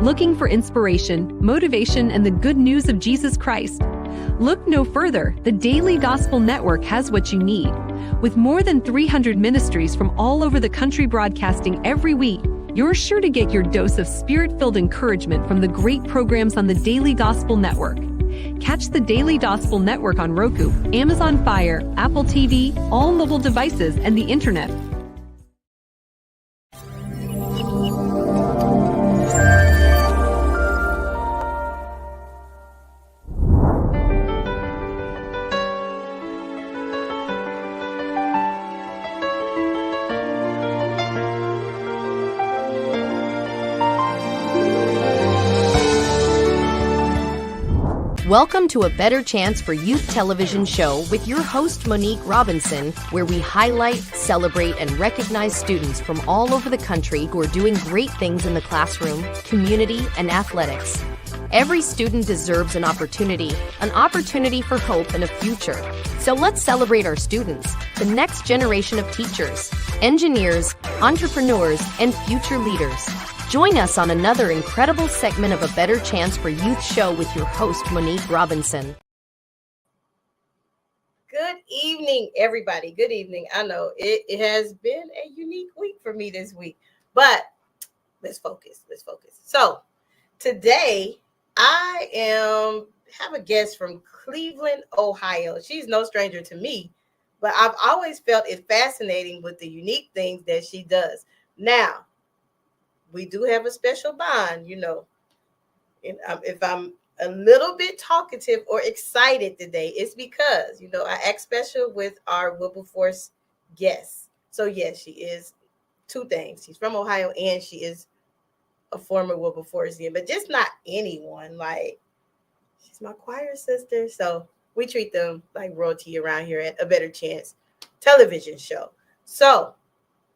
Looking for inspiration, motivation, and the good news of Jesus Christ? Look no further. The Daily Gospel Network has what you need. With more than 300 ministries from all over the country broadcasting every week, you're sure to get your dose of spirit-filled encouragement from the great programs on the Daily Gospel Network. Catch the Daily Gospel Network on Roku, Amazon Fire, Apple TV, all mobile devices, and the internet. Welcome to A Better Chance for Youth television show with your host, Monique Robinson, where we highlight, celebrate, and recognize students from all over the country who are doing great things in the classroom, community, and athletics. Every student deserves an opportunity for hope and a future. So let's celebrate our students, the next generation of teachers, engineers, entrepreneurs, and future leaders. Join us on another incredible segment of A Better Chance for Youth show with your host, Monique Robinson. Good evening, everybody. Good evening. I know it has been a unique week for me this week, but let's focus. So today I have a guest from Cleveland, Ohio. She's no stranger to me, but I've always felt it fascinating with the unique things that she does. Now, we do have a special bond, and if I'm a little bit talkative or excited today, it's because, I act special with our Wilberforce guests. So yes, she is two things. She's from Ohio and she is a former Wilberforcian, but just not anyone. Like, she's my choir sister. So we treat them like royalty around here at A Better Chance television show. So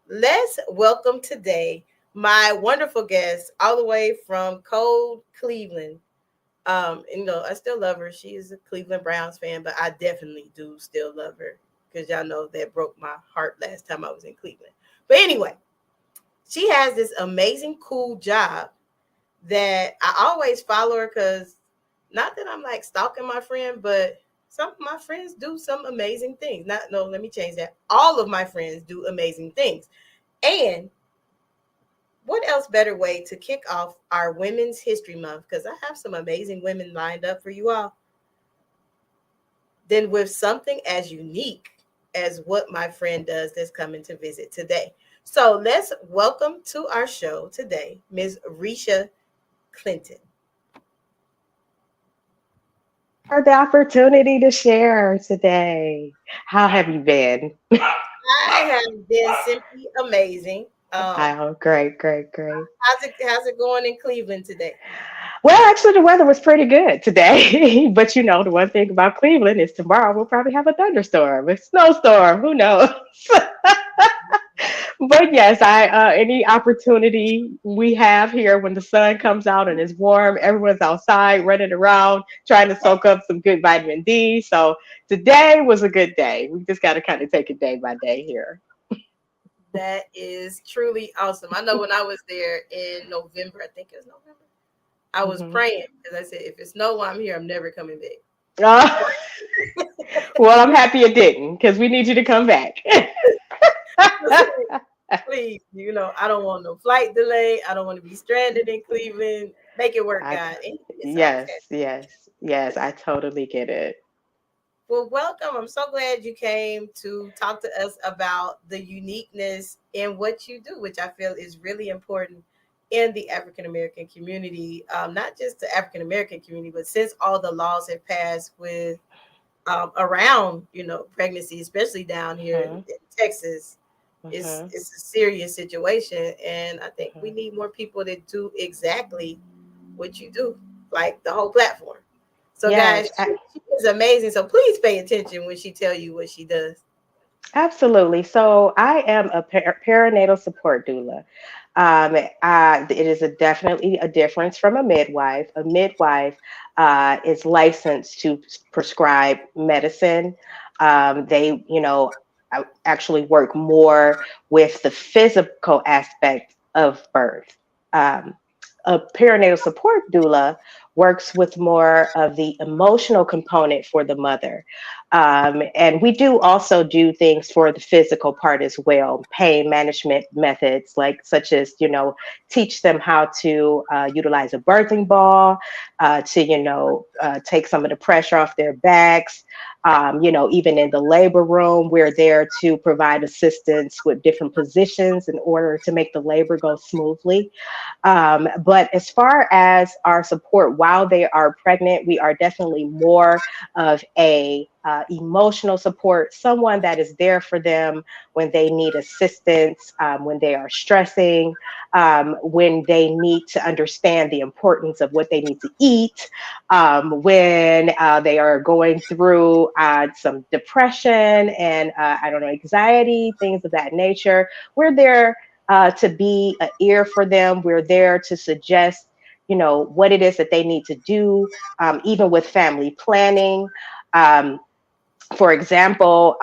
let's welcome today my wonderful guest all the way from cold Cleveland. I still love her. She is a Cleveland Browns fan, but I definitely do still love her because y'all know that broke my heart last time I was in Cleveland. But anyway, she has this amazing, cool job that I always follow her because not that I'm like stalking my friend, but some of my friends do some amazing things. Let me change that. All of my friends do amazing things. And what else better way to kick off our Women's History Month, because I have some amazing women lined up for you all, than with something as unique as what my friend does that's coming to visit today. So let's welcome to our show today, Ms. Riesha Clinton. For the opportunity to share today. How have you been? I have been simply amazing. Great. How's it going in Cleveland today? Well, actually, the weather was pretty good today. But the one thing about Cleveland is tomorrow we'll probably have a thunderstorm, a snowstorm. Who knows? But yes, any opportunity we have here when the sun comes out and it's warm, everyone's outside running around trying to soak up some good vitamin D. So today was a good day. We just got to kind of take it day by day here. That is truly awesome. I know when I was there in November, I think it was November, I was praying because I said, if it's snow while I'm here, I'm never coming back. Well, I'm happy it didn't because we need you to come back. Please, I don't want no flight delay. I don't want to be stranded in Cleveland. Make it work, God. Yes, I totally get it. Well, welcome. I'm so glad you came to talk to us about the uniqueness in what you do, which I feel is really important in the African-American community, not just the African-American community, but since all the laws have passed with around, pregnancy, especially down here in Texas, it's a serious situation. And I think we need more people that do exactly what you do, like the whole platform. So guys, she is amazing. So please pay attention when she tell you what she does. Absolutely. So I am a perinatal support doula. It is definitely a difference from a midwife. A midwife is licensed to prescribe medicine. They, actually work more with the physical aspect of birth. a perinatal support doula works with more of the emotional component for the mother. And we do also do things for the physical part as well, pain management methods, like such as, teach them how to utilize a birthing ball, take some of the pressure off their backs. Even in the labor room, we're there to provide assistance with different positions in order to make the labor go smoothly. But as far as our support while they are pregnant, we are definitely more of a emotional support, someone that is there for them when they need assistance, when they are stressing, when they need to understand the importance of what they need to eat, when they are going through some depression and anxiety, things of that nature. We're there to be an ear for them. We're there to suggest, what it is that they need to do, even with family planning. For example,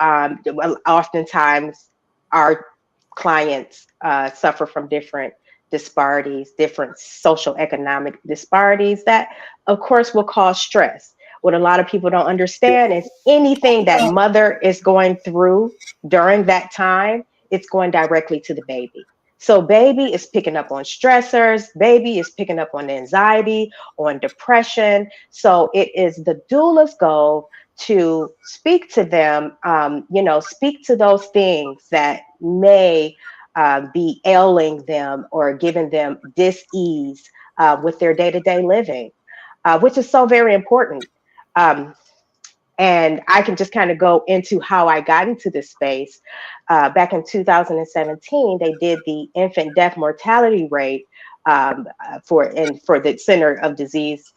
oftentimes our clients suffer from different disparities, different social economic disparities that, of course, will cause stress. What a lot of people don't understand is anything that mother is going through during that time, it's going directly to the baby. So baby is picking up on stressors, baby is picking up on anxiety, on depression. So it is the doula's goal to speak to them, speak to those things that may be ailing them or giving them dis-ease with their day-to-day living, which is so very important. And I can just kind of go into how I got into this space. Back in 2017, they did the infant death mortality rate for the Center of Disease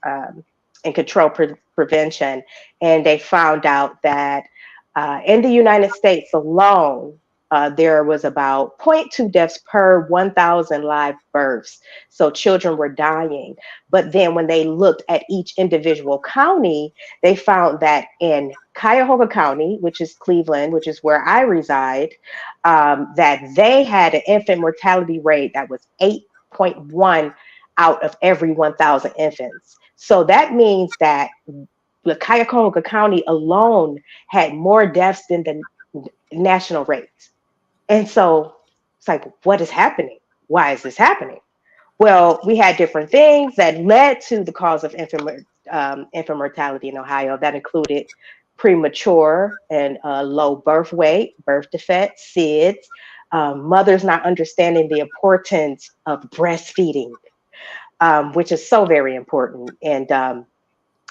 and Control Prevention. And they found out that in the United States alone, there was about 0.2 deaths per 1,000 live births. So children were dying. But then when they looked at each individual county, they found that in Cuyahoga County, which is Cleveland, which is where I reside, that they had an infant mortality rate that was 8.1 out of every 1,000 infants. So that means that the Cuyahoga County alone had more deaths than the national rate. And so it's like, what is happening? Why is this happening? Well, we had different things that led to the cause of infant mortality in Ohio. That included premature and low birth weight, birth defects, SIDS, mothers not understanding the importance of breastfeeding, which is so very important. And,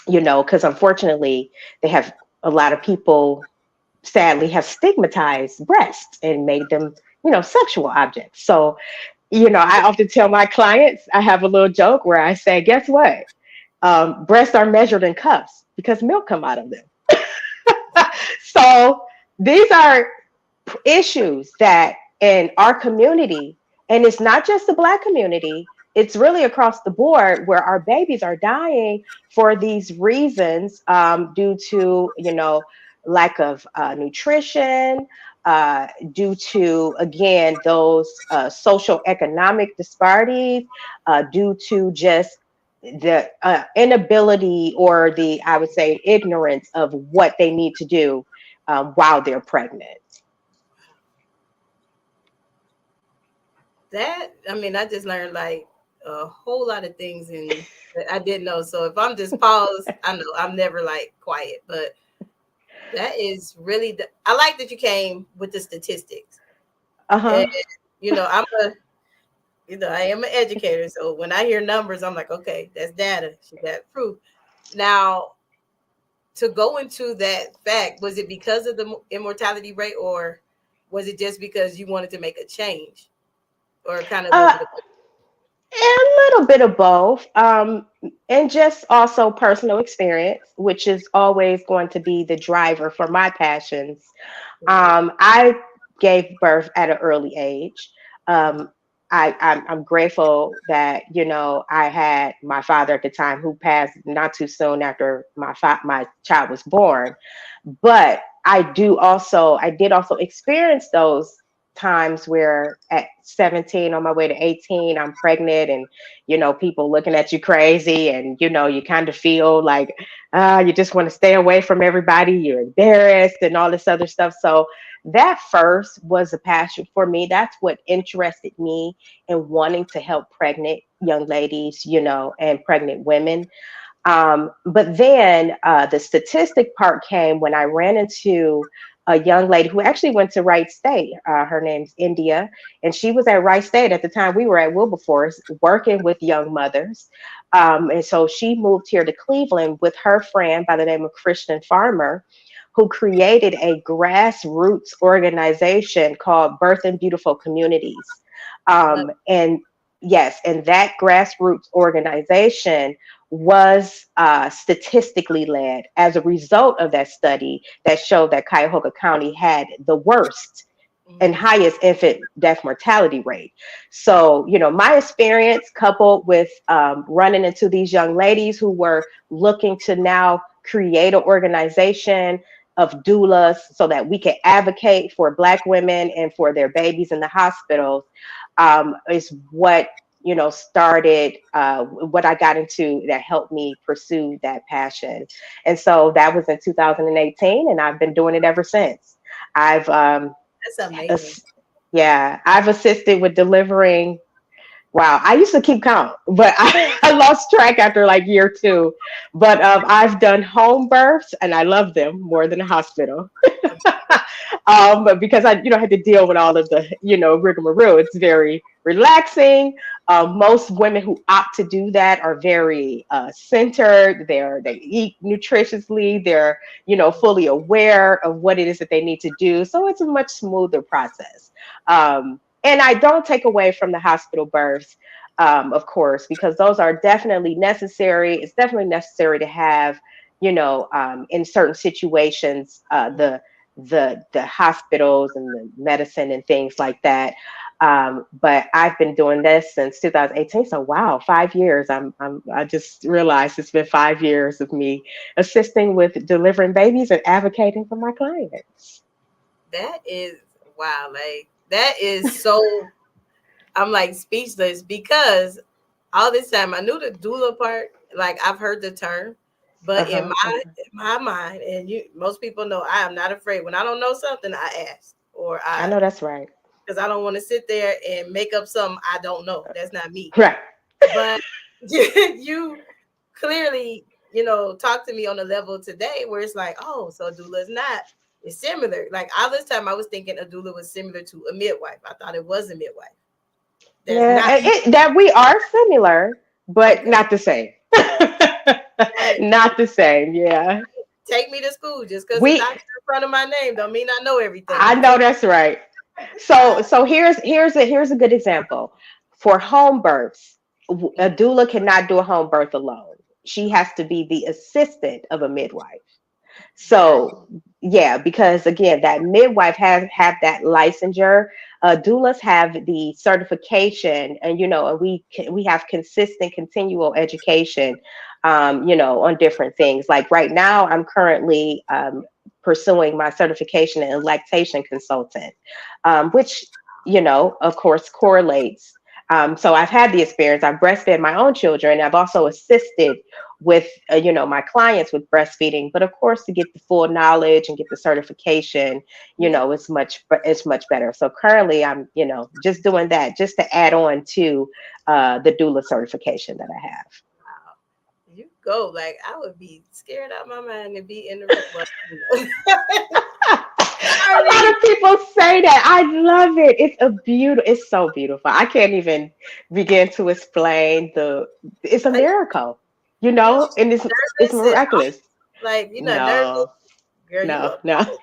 because unfortunately, they have a lot of people sadly have stigmatized breasts and made them, sexual objects. So, I often tell my clients, I have a little joke where I say, guess what? Breasts are measured in cups because milk come out of them. So these are issues that in our community, and it's not just the Black community, it's really across the board where our babies are dying for these reasons due to, lack of nutrition, due to, again, those social economic disparities, due to just the inability or I would say, ignorance of what they need to do while they're pregnant. I just learned like a whole lot of things that I didn't know. So if I'm just paused, I know I'm never like quiet, but that is really, I like that you came with the statistics. And, I am an educator. So when I hear numbers, I'm like, okay, that's data. She got proof. Now, to go into that fact, was it because of the immortality rate, or was it just because you wanted to make a change, or kind of a little bit of both, and just also personal experience, which is always going to be the driver for my passions. I gave birth at an early age. I'm grateful that, I had my father at the time who passed not too soon after my child was born. But I did also experience those times where at 17 on my way to 18 I'm pregnant, and people looking at you crazy, and you kind of feel like you just want to stay away from everybody, you're embarrassed and all this other stuff. So that first was a passion for me. That's what interested me in wanting to help pregnant young ladies, and pregnant women. But then the statistic part came when I ran into a young lady who actually went to Wright State. Her name's India, and she was at Wright State at the time. We were at Wilberforce working with young mothers. And so she moved here to Cleveland with her friend by the name of Christian Farmer, who created a grassroots organization called Birth and Beautiful Communities. And yes, and that grassroots organization was statistically led as a result of that study that showed that Cuyahoga County had the worst and highest infant death mortality rate. So, my experience coupled with running into these young ladies who were looking to now create an organization of doulas so that we can advocate for Black women and for their babies in the hospitals is what started what I got into that helped me pursue that passion. And so that was in 2018, and I've been doing it ever since. I've That's amazing. I've assisted with delivering. Wow, I used to keep count, but I lost track after like year 2. But I've done home births, and I love them more than a hospital. But because I had to deal with all of the rigmarole, it's very relaxing. Most women who opt to do that are very centered. They eat nutritiously. They're fully aware of what it is that they need to do. So it's a much smoother process. And I don't take away from the hospital births, of course, because those are definitely necessary. It's definitely necessary to have, in certain situations, the hospitals and the medicine and things like that. But I've been doing this since 2018. So wow, 5 years. I just realized it's been 5 years of me assisting with delivering babies and advocating for my clients. That is wow. Like that is so. I'm like speechless because all this time I knew the doula part. Like I've heard the term, but in my mind, and most people know I am not afraid. When I don't know something, I ask, or I know that's right. Because I don't want to sit there and make up something I don't know. That's not me. Right. But you clearly, talk to me on a level today where it's like, oh, so doula is not. It's similar. Like all this time I was thinking a doula was similar to a midwife. I thought it was a midwife. That we are similar, but not the same. Not the same. Yeah. Take me to school just because it's not in front of my name don't mean I know everything. I know that's right. So here's a good example. For home births, a doula cannot do a home birth alone. She has to be the assistant of a midwife. So yeah, because again, that midwife have that licensure. Doulas have the certification, and we have consistent, continual education, on different things. Like right now, I'm currently pursuing my certification in Lactation Consultant, which of course correlates. So I've had the experience. I've breastfed my own children. I've also assisted with, my clients with breastfeeding. But of course, to get the full knowledge and get the certification, it's much better. So currently, I'm, just doing that just to add on to the doula certification that I have. Wow. You go. Like I would be scared out of my mind to be in the room. A lot of people say that. I love it. It's so beautiful. I can't even begin to explain it's a miracle, and it's miraculous. Like, nervous. Girl, no.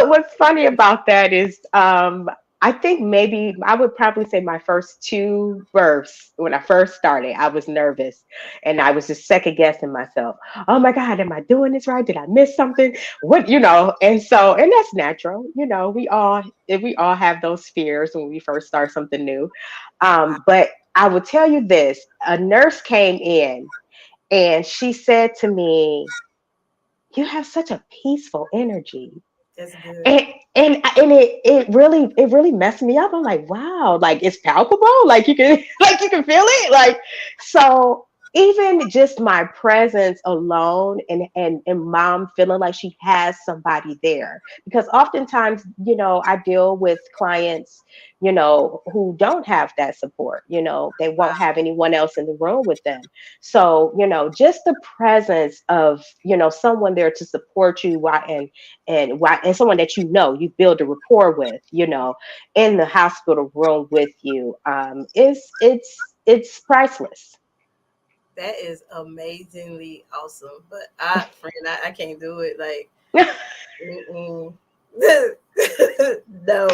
What's funny about that is, I think maybe I would probably say my first 2 births, when I first started, I was nervous and I was just second guessing myself. Oh my God, am I doing this right? Did I miss something? What, and that's natural. We all have those fears when we first start something new. But I will tell you this, a nurse came in and she said to me, "You have such a peaceful energy." That's good. And it really messed me up. I'm like, wow, like it's palpable, like you can like you can feel it, like so. Even just my presence alone, and mom feeling like she has somebody there, because oftentimes, I deal with clients, who don't have that support. They won't have anyone else in the room with them. So, just the presence of, someone there to support you, and someone that you build a rapport with, in the hospital room with you, is it's priceless. That is amazingly awesome. But I can't do it. Like, mm-mm. No.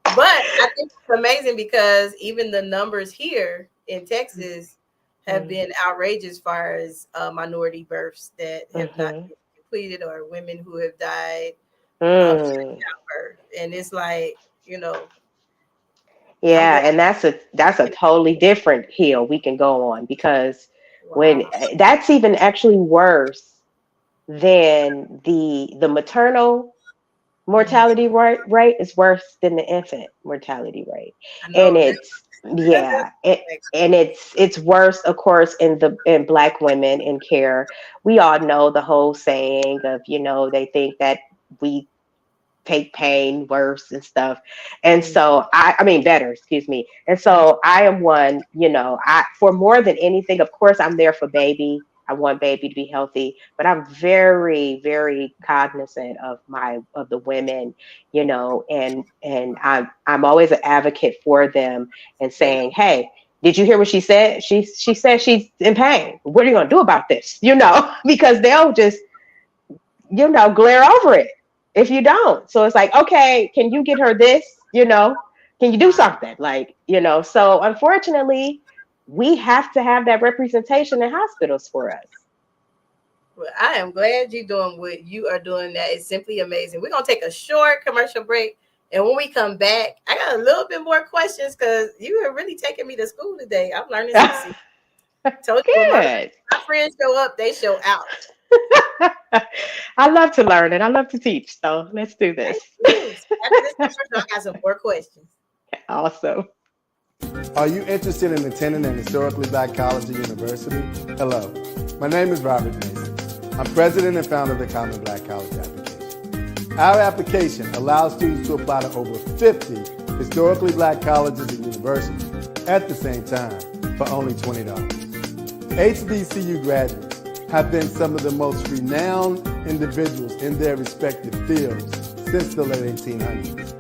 But I think it's amazing because even the numbers here in Texas have been outrageous as far as minority births that have not Mhm. been completed, or women who have died during Mm. childbirth. And it's like, I'm Yeah, glad. and that's a totally different hill we can go on, because when Wow. that's even actually worse than the maternal Mhm. mortality rate is worse than the infant mortality rate. I And know that. it's yeah, and it's worse, of course, in Black women in care. We all know the whole saying of, they think that we take pain worse and stuff. And Mhm. so I mean better, excuse me. And so I am one, I for more than anything, of course I'm there for baby. I want baby to be healthy, but I'm very, very cognizant of the women, and I'm always an advocate for them, and Amen. saying, hey, did you hear what she said? She said she's in pain. What are you gonna do about this? Because they'll just glare over it if you don't. So it's like, okay, can you get her this? Can you do Wow. something? Like, so unfortunately, we have to have that representation in hospitals for us. Well, I am glad you're doing what you are doing. That is simply amazing. We're gonna take a short commercial break, and when we come back, I got a little bit more questions because you are really taking me to school today. I'm learning some. Told you when Good. my friends show up, they show out. I love to learn and I love to teach. So let's do Thank this. you. So after this commercial, I got some more questions. Awesome. Are you interested in attending an historically black college or university? Hello, my name is Robert Mason. I'm president and founder of the Common Black College application. Our application allows students to apply to over 50 historically black colleges and universities at the same time for only $20. HBCU graduates have been some of the most renowned individuals in their respective fields since the late 1800s.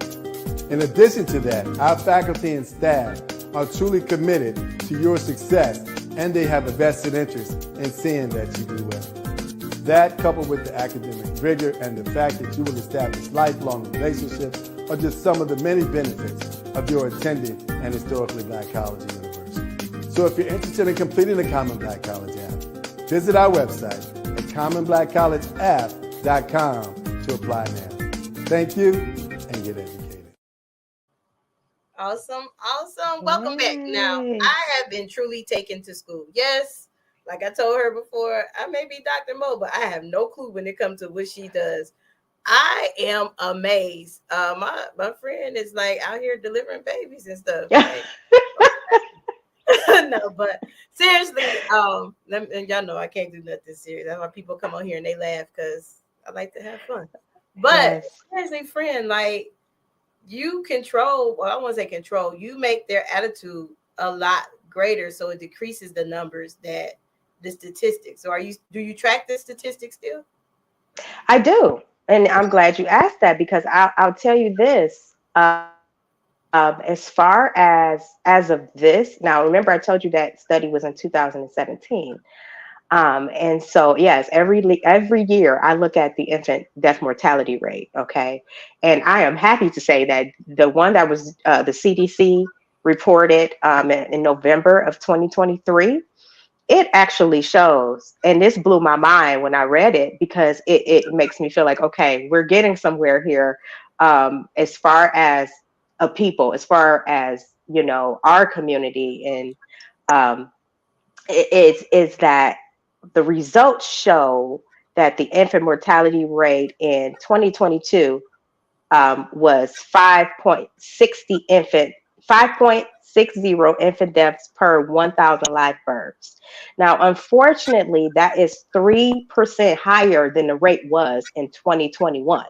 In addition to that, our faculty and staff are truly committed to your success, and they have a vested interest in seeing that you do well. That, coupled with the academic rigor and the fact that you will establish lifelong relationships, are just some of the many benefits of your attending an historically black college or university. So if you're interested in completing the Common Black College app, visit our website at commonblackcollegeapp.com to apply now. Thank you, and get educated. Awesome. Awesome. Welcome back. Now, Yay. I have been truly taken to school. Yes, like I told her before, I may be Dr. Mo, but I have no clue when it comes to what she does. I am amazed. My friend is like out here delivering babies and stuff. Like, no, but seriously, and y'all know I can't do nothing serious. That's why people come on here and they laugh because I like to have fun. But Yes. seriously, friend, like you control, well, I want to say control, you make their attitude a lot greater so it decreases the numbers that the statistics. So do you track the statistics still? I do. And I'm glad you asked that, because I'll tell you this. As far as of this, now remember I told you that study was in 2017. And so yes, every year I look at the infant death mortality rate. Okay, and I am happy to say that the one that was the CDC reported in November of 2023, it actually shows, and this blew my mind when I read it, because it makes me feel like, okay, we're getting somewhere here, as far as a people, as far as our community, and um, is that the results show that the infant mortality rate in 2022 was 5.60 infant deaths per 1,000 live births. Now, unfortunately, that is 3% higher than the rate was in 2021,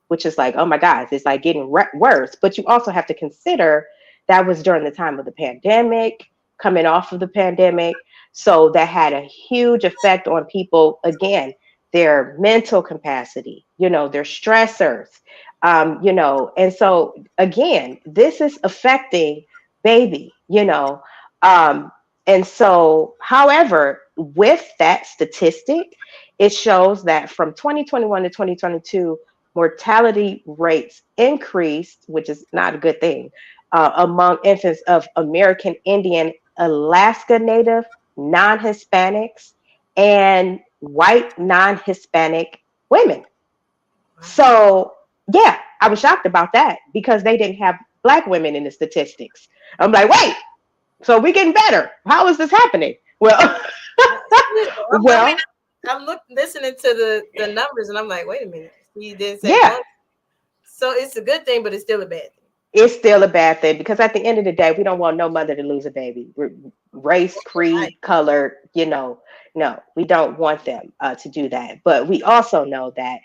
which is like, oh my gosh, it's like getting worse. But you also have to consider that was during the time of the pandemic, coming off of the pandemic. So that had a huge effect on people, again, their mental capacity, their stressors, and so again, this is affecting baby, and so, however, with that statistic, it shows that from 2021 to 2022, mortality rates increased, which is not a good thing, among infants of American Indian, Alaska Native, non-Hispanics, and white non-Hispanic women. So, yeah, I was shocked about that because they didn't have Black women in the statistics. I'm like, wait, so we're getting better. How is this happening? Well, well, I'm listening to the numbers, and I'm like, wait a minute. He didn't say yeah. So it's a good thing, but it's still a bad thing. It's still a bad thing because at the end of the day, we don't want no mother to lose a baby. Race, creed, color, no, we don't want them to do that. But we also know that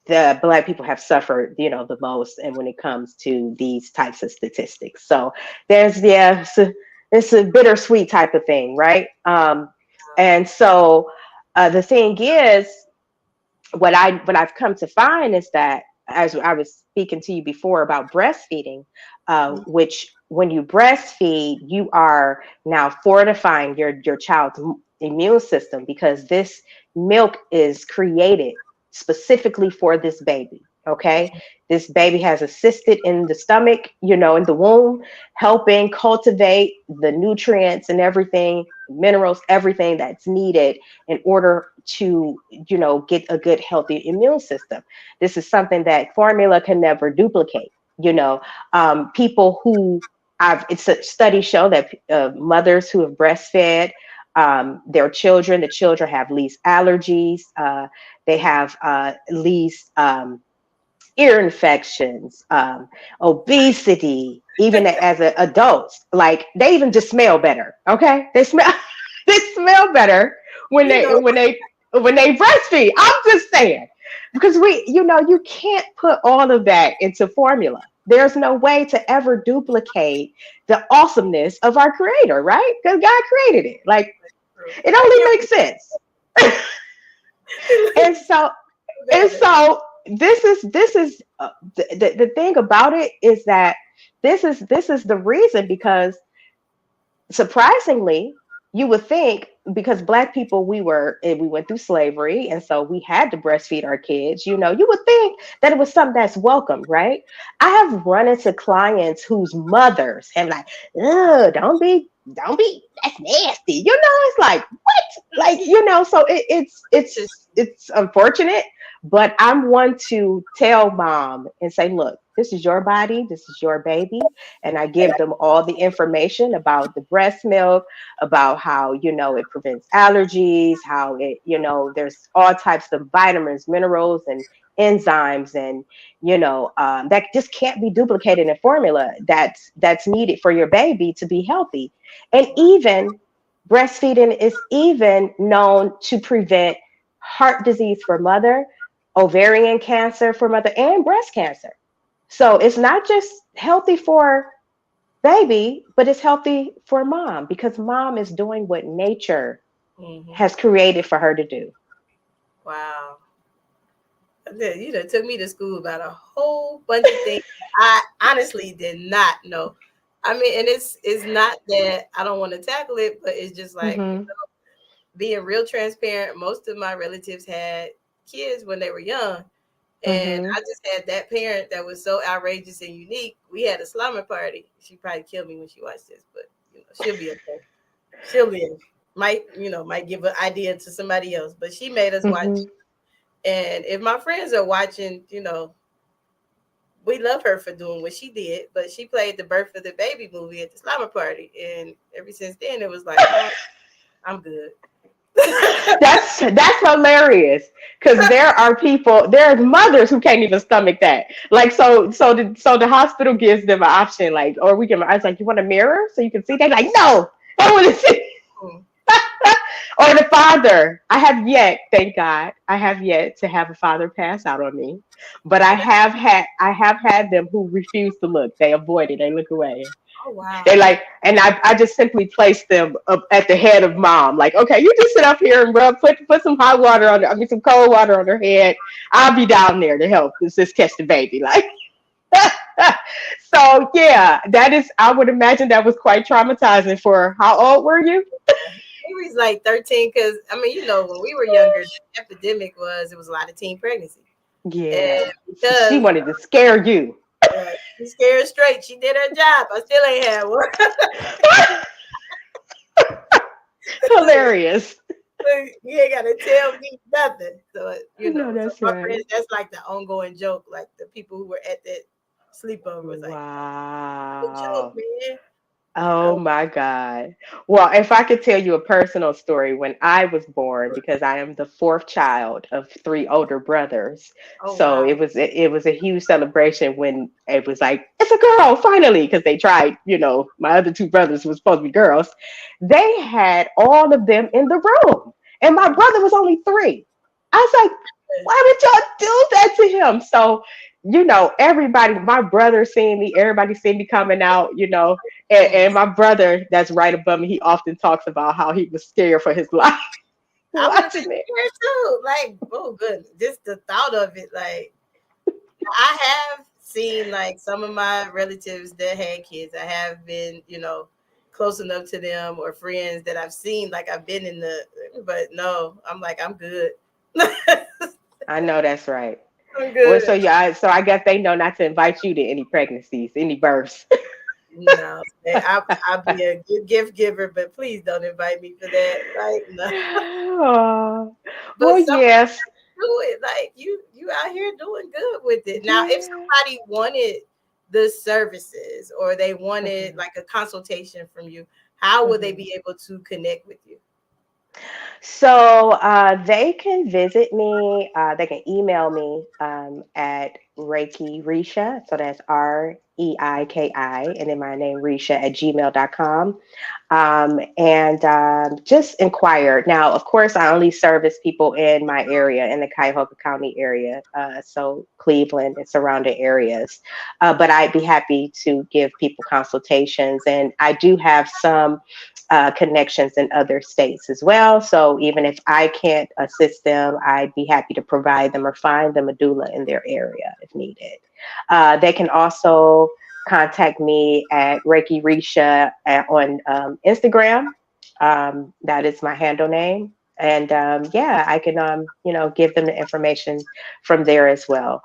the Black people have suffered, the most, and when it comes to these types of statistics. So there's, it's a bittersweet type of thing, right? And so the thing is, what I've come to find is that, as I was speaking to you before about breastfeeding, which when you breastfeed, you are now fortifying your child's immune system because this milk is created specifically for this baby. Okay. This baby has assisted in the stomach, in the womb, helping cultivate the nutrients and everything, minerals, everything that's needed in order to, get a good, healthy immune system. This is something that formula can never duplicate. People who it's a study show that mothers who have breastfed their children, the children have least allergies. They have least ear infections, obesity, even as adults. Like they even just smell better. Okay, they smell better when they breastfeed. I'm just saying, because you can't put all of that into formula. There's no way to ever duplicate the awesomeness of our Creator, right? Because God created it. Like it only makes sense. and so this is the thing about it is that this is the reason, because surprisingly, you would think, because Black people, we went through slavery, and so we had to breastfeed our kids. You would think that it was something that's welcome, right? I have run into clients whose mothers have like, "Ugh, don't be, that's nasty." It's like, what? Like, so it's unfortunate, but I'm one to tell mom and say, look, this is your body, this is your baby. And I give them all the information about the breast milk, about how, it prevents allergies, how it, there's all types of vitamins, minerals, and enzymes, and, that just can't be duplicated in formula that's needed for your baby to be healthy. And even breastfeeding is even known to prevent heart disease for mother, ovarian cancer for mother, and breast cancer. So it's not just healthy for baby, but it's healthy for mom, because mom is doing what nature has created for her to do. Wow. You took me to school about a whole bunch of things I honestly did not know. I mean, and it's not that I don't want to tackle it, but it's just like being real transparent. Most of my relatives had kids when they were young. And I just had that parent that was so outrageous and unique. We had a slumber party. She probably killed me when she watched this, but she'll be okay. She'll live. Might give an idea to somebody else. But she made us watch. And if my friends are watching, we love her for doing what she did. But she played the Birth of the Baby movie at the slumber party. And ever since then, it was like, oh, I'm good. That's hilarious. Because there's mothers who can't even stomach that. Like, so the hospital gives them an option, like, or we can. I was like, you want a mirror so you can see? They like, no, I don't want to see. Or the father. Thank God, I have yet to have a father pass out on me, but I have had them who refuse to look. They avoid it. They look away. Oh wow. They like, and I just simply place them up at the head of mom. Like, okay, you just sit up here and put some hot water on, some cold water on her head. I'll be down there to help just catch the baby. Like, so yeah, that is. I would imagine that was quite traumatizing for. How old were you? He was like 13 because I mean, when we were younger, the epidemic it was a lot of teen pregnancy. Yeah, And because she wanted to scare you. She scared straight. She did her job. I still ain't had one. Hilarious. You ain't gotta tell me nothing. So That's my right. friends, that's like the ongoing joke. Like the people who were at that sleepover was like, "Good Wow. joke, man." Oh my God. Well, if I could tell you a personal story when I was born, because I am the fourth child of three older brothers. Oh So wow. it was a huge celebration when it was like, it's a girl, finally, because they tried, my other two brothers were supposed to be girls. They had all of them in the room. And my brother was only three. I was like, why did y'all do that to him? So, everybody, my brother seeing me, everybody seeing me coming out, and my brother that's right above me, he often talks about how he was scared for his life I would have been watching it. scared too. Like, oh goodness, just the thought of it. Like, I have seen like some of my relatives that had kids. I have been, close enough to them or friends that I've seen. Like, I've been but no, I'm like, I'm good. I know that's right. I'm Well, good. so I guess they know not to invite you to any pregnancies, any births. No, I'll be a good gift giver, but please don't invite me for that. Like, no. Oh, But well, some yes. do it. Like you out here doing good with it. Now, if Yeah. somebody wanted the services or they wanted Mhm, like a consultation from you, how would they mhm. be able to connect with you? So they can visit me. They can email me at Reiki Risha. So that's Reiki. And then my name Risha at gmail.com. And just inquire. Now, of course, I only service people in my area, in the Cuyahoga County area. So Cleveland and surrounding areas. But I'd be happy to give people consultations. And I do have some connections in other states as well. So even if I can't assist them, I'd be happy to provide them or find them a doula in their area if needed. They can also contact me at Reiki Risha on Instagram. That is my handle name. And yeah, I can, give them the information from there as well.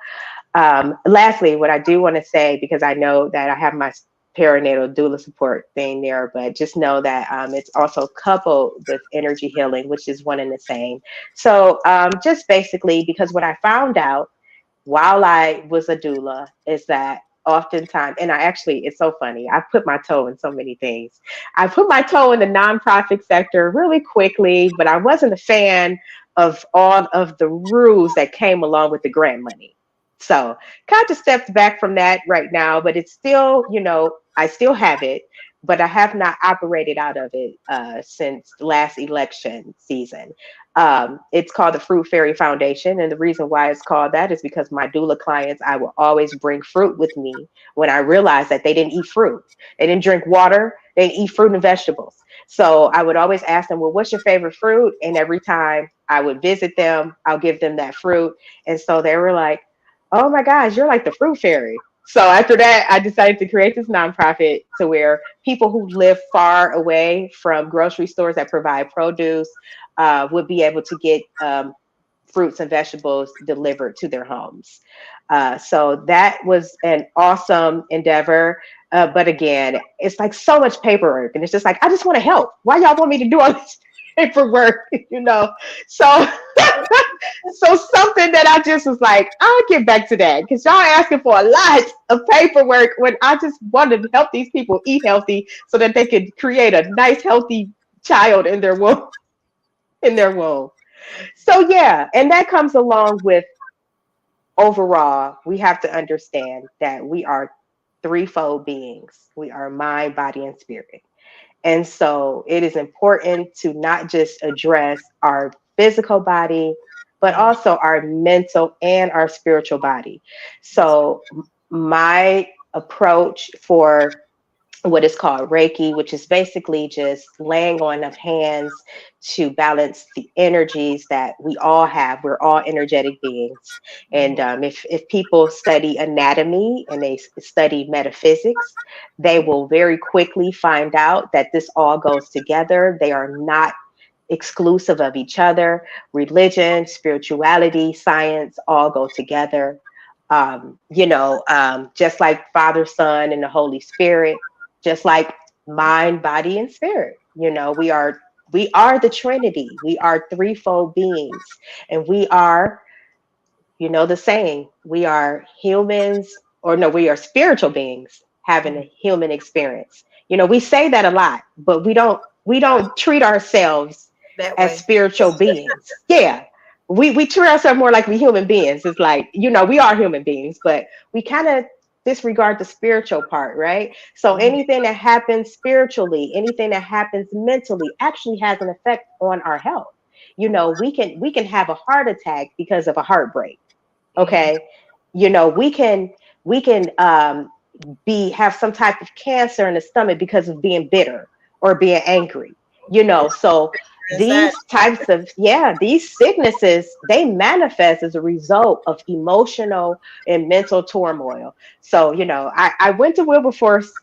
Lastly, what I do want to say, because I know that I have my perinatal doula support thing there, but just know that it's also coupled with energy healing, which is one and the same. So just basically, because what I found out while I was a doula is that oftentimes, and it's so funny, I put my toe in so many things. I put my toe in the nonprofit sector really quickly, but I wasn't a fan of all of the rules that came along with the grant money. So kind of stepped back from that right now, but it's still, I still have it, but I have not operated out of it since last election season. It's called the Fruit Fairy Foundation. And the reason why it's called that is because my doula clients, I will always bring fruit with me when I realized that they didn't eat fruit. They didn't drink water. They didn't eat fruit and vegetables. So I would always ask them, well, what's your favorite fruit? And every time I would visit them, I'll give them that fruit. And so they were like, oh my gosh, you're like the fruit fairy. So after that, I decided to create this nonprofit to where people who live far away from grocery stores that provide produce would be able to get fruits and vegetables delivered to their homes. So that was an awesome endeavor. But again, it's like so much paperwork. And it's just like, I just want to help. Why y'all want me to do all this paperwork? So so something that I just was like, I'll get back to that because y'all asking for a lot of paperwork when I just wanted to help these people eat healthy so that they could create a nice, healthy child in their womb. in their womb. So yeah, and that comes along with overall, we have to understand that we are threefold beings. We are mind, body, and spirit. And so it is important to not just address our physical body, but Mhm. also our mental and our spiritual body. Yes. So my approach for what is called Reiki, which is basically just laying on of hands to balance the energies that we all have. We're all energetic beings. And Mhm. if people study anatomy and they study metaphysics, they will very quickly find out that this all goes together. They are not exclusive of each other. Religion, spirituality, science all go together. Just like Father, Son, and the Holy Spirit, just like mind, body, and spirit. We are the Trinity. We are threefold beings, and we are, the saying, we are humans, or no, we are spiritual beings having Mhm. a human experience. We say that a lot, but we don't treat ourselves That as way. spiritual beings. Yeah. We treat ourselves more like we human beings. It's like, we are human beings, but we kind of disregard the spiritual part, right? So Mhm. anything that happens spiritually, anything that happens mentally actually has an effect on our health. We can have a heart attack because of a heartbreak. Mhm. Okay. We can be have some type of cancer in the stomach because of being bitter or being angry. Yes. So Inside. these sicknesses, they manifest as a result of emotional and mental turmoil. So I went to Wilberforce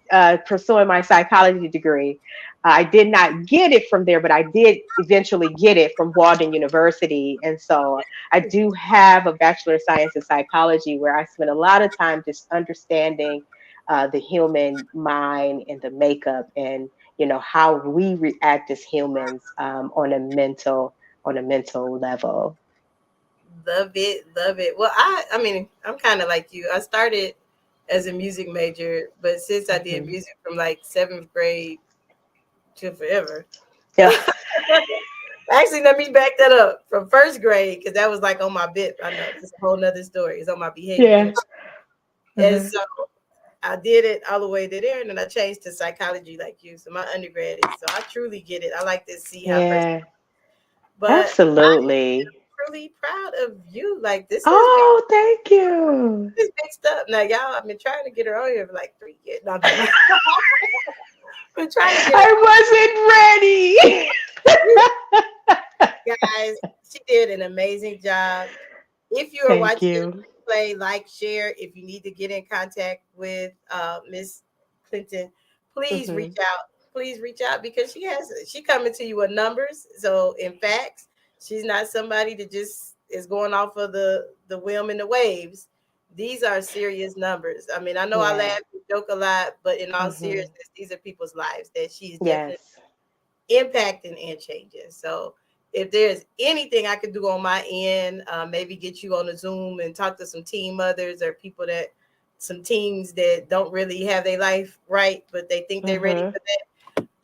pursuing my psychology degree. I did not get it from there, but I did eventually get it from Walden University. And so I do have a Bachelor of Science in psychology where I spend a lot of time just understanding the human mind and the makeup, and how we react as humans on a mental level. Love it, love it. Well, I mean, I'm kind of like you. I started as a music major, but since I did Mhm. music from like seventh grade to forever, Yeah. actually, let me back that up from first grade because that was like on my bit. I know it's a whole nother story. It's on my behavior, Yeah. and Uh-huh. so I did it all the way to there, and then I changed to psychology like you. So my undergrad is so I truly get it. I like to see how a person, Yeah. but Absolutely. really proud of you. Like this is big, Oh, thank you. this big stuff. Now, y'all, I've been trying to get her on here for like 3 years. No, I'm just been trying to get her I wasn't ready. on. Guys, she did an amazing job. If you are Thank watching you. the replay, like, share. If you need to get in contact with Miss Clinton, please reach Hmm. out. Please reach out because she coming to you with numbers. So in facts, she's not somebody that just is going off of the whim and the waves. These are serious numbers. I mean, I know I Yeah. laugh and joke a lot, but in all Hmm. seriousness, these are people's lives that she's definitely Yes. impacting and changing. So if there's anything I could do on my end, maybe get you on a Zoom and talk to some team mothers or people that some teams that don't really have their life right, but they think they're ready Hmm. for that.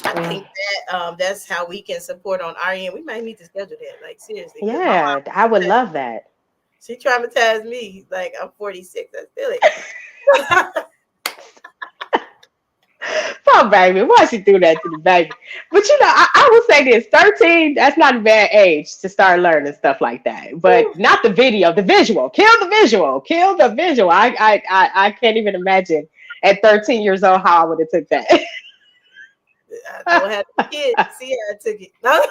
I Yeah. think that that's how we can support on our end. We might need to schedule that, like seriously, because my Yeah. I would mom, love that. she traumatized me. Like I'm 46, I feel it. Oh, baby, why she do that to the baby? But I will say this: 13, that's not a bad age to start learning stuff like that. But not the video, the visual. Kill the visual. Kill the visual. I can't even imagine at 13 years old how I would have took that. I don't have a kid. See how I took it. No.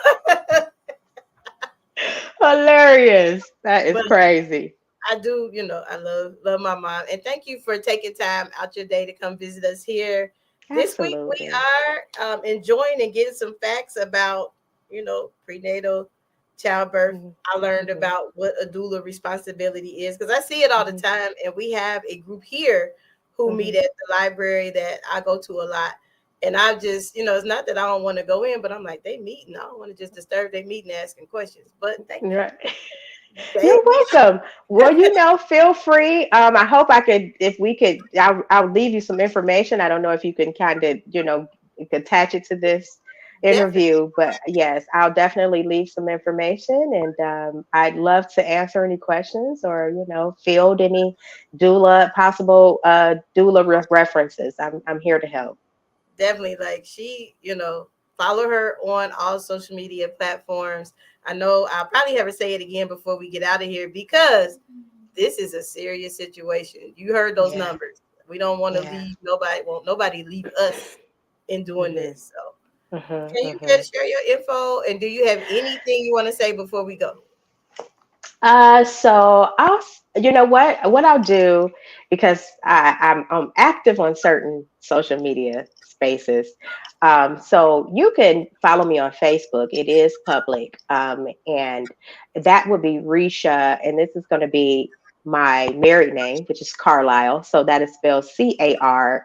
Hilarious. That is But crazy. I do, I love my mom, and thank you for taking time out your day to come visit us here. This week we Absolutely. are enjoying and getting some facts about, prenatal childbirth. Mhm, I learned mhm, about what a doula responsibility is because I see it all the mhm, time, and we have a group here who meet mhm. at the library that I go to a lot. And I just, it's not that I don't want to go in, but I'm like, they meeting. I don't want to just disturb their meeting asking questions. But thank you. Right. You're Save me. welcome. Well, feel free. I hope I could, if we could, I'll leave you some information. I don't know if you can kind of, attach it to this interview. But yes, I'll definitely leave some information, and I'd love to answer any questions or field any possible doula references. I'm here to help. Definitely, like follow her on all social media platforms. I know I'll probably have her say it again before we get out of here, because this is a serious situation. You heard those numbers. We don't want to leave nobody leave us in doing this. So can you share your info, and do you have anything you want to say before we go? So what I'll do, because I'm active on certain social media spaces. So you can follow me on Facebook. It is public. And that would be Riesha, and this is going to be my married name, which is Carlisle. So that is spelled Carlisle.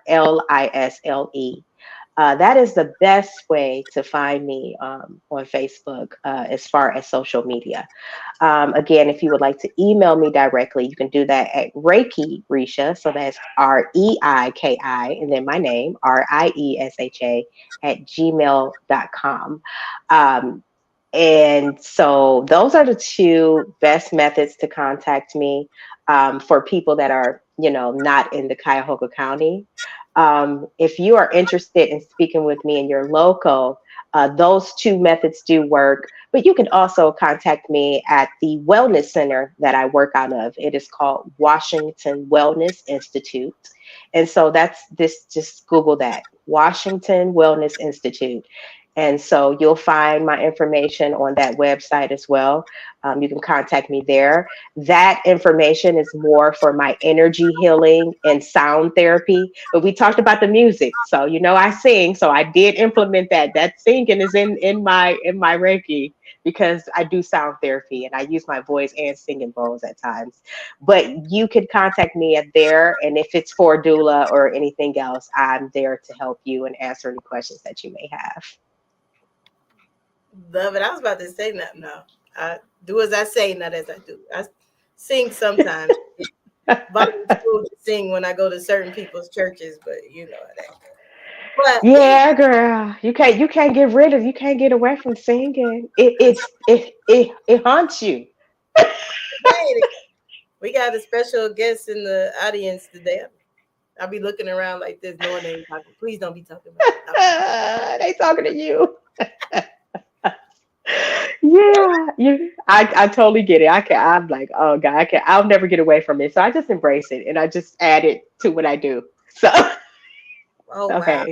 That is the best way to find me on Facebook as far as social media. Again, if you would like to email me directly, you can do that at Reiki Riesha. So that's REIKI, and then my name, RIESHA @gmail.com. And so those are the two best methods to contact me for people that are, not in the Cuyahoga County. If you are interested in speaking with me in your local, those two methods do work, but you can also contact me at the wellness center that I work out of. It is called Washington Wellness Institute. And so just Google that, Washington Wellness Institute. And so you'll find my information on that website as well. You can contact me there. That information is more for my energy healing and sound therapy. But we talked about the music. So, I sing. So I did implement that. That singing is in my Reiki, because I do sound therapy and I use my voice and singing bowls at times. But you can contact me at there. And if it's for doula or anything else, I'm there to help you and answer any questions that you may have. Love it. I was about to say that now. I do as I say, not as I do. I sing sometimes. But to sing when I go to certain people's churches, but that. But yeah, girl, you can't get away from singing. It haunts you. We got a special guest in the audience today. I'll be looking around like this, knowing they ain't talking. Please don't be talking about they talking to you. Yeah, I totally get it. I'm like, oh God, I'll never get away from it. So I just embrace it and I just add it to what I do. So okay. Wow.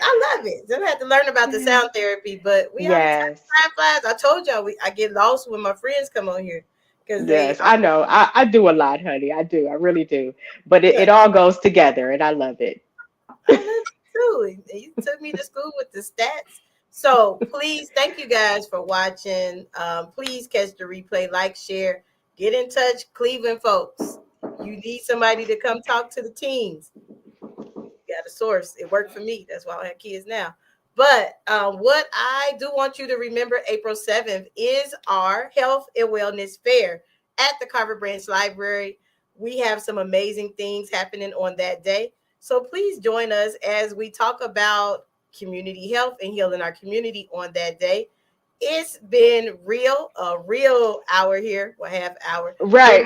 I love it. So I had to learn about the sound therapy, but we time flies. I told y'all I get lost when my friends come on here. I know. I do a lot, honey. I do. I really do. But it all goes together and I love it. I love it too. You took me to school with the stats. So please, thank you guys for watching. Please catch the replay, like, share, get in touch, Cleveland folks. You need somebody to come talk to the teens. You got a source. It worked for me. That's why I have kids now. But what I do want you to remember, April 7th is our Health and Wellness Fair at the Carver Branch Library. We have some amazing things happening on that day. So please join us as we talk about community health and healing our community on that day. It's been a real hour here, half hour. Right.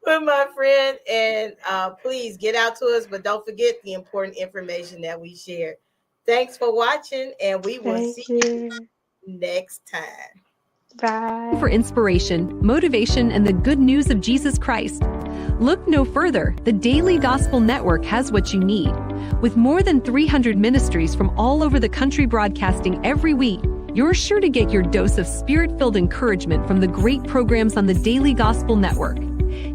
With my friend, and please get out to us, but don't forget the important information that we share. Thanks for watching, and we will see you next time. Bye. For inspiration, motivation, and the good news of Jesus Christ, look no further. The Daily Gospel Network has what you need. With more than 300 ministries from all over the country broadcasting every week, you're sure to get your dose of spirit-filled encouragement from the great programs on the Daily Gospel Network.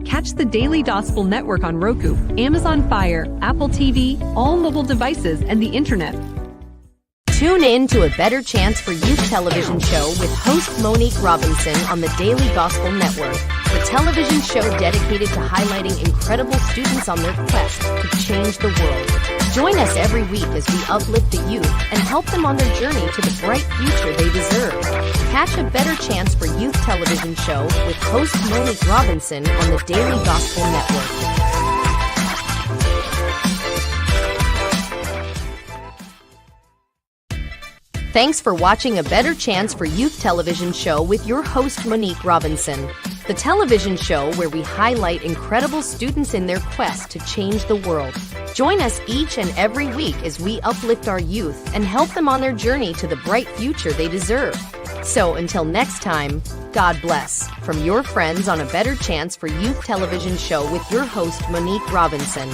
Catch the Daily Gospel Network on Roku, Amazon Fire, Apple TV, all mobile devices, and the internet. Tune in to A Better Chance for Youth television show with host Monique Robinson on the Daily Gospel Network, the television show dedicated to highlighting incredible students on their quest to change the world. Join us every week as we uplift the youth and help them on their journey to the bright future they deserve. Catch A Better Chance for Youth television show with host Monique Robinson on the Daily Gospel Network. Thanks for watching A Better Chance for Youth television show with your host, Monique Robinson. The television show where we highlight incredible students in their quest to change the world. Join us each and every week as we uplift our youth and help them on their journey to the bright future they deserve. So until next time, God bless. From your friends on A Better Chance for Youth television show with your host, Monique Robinson.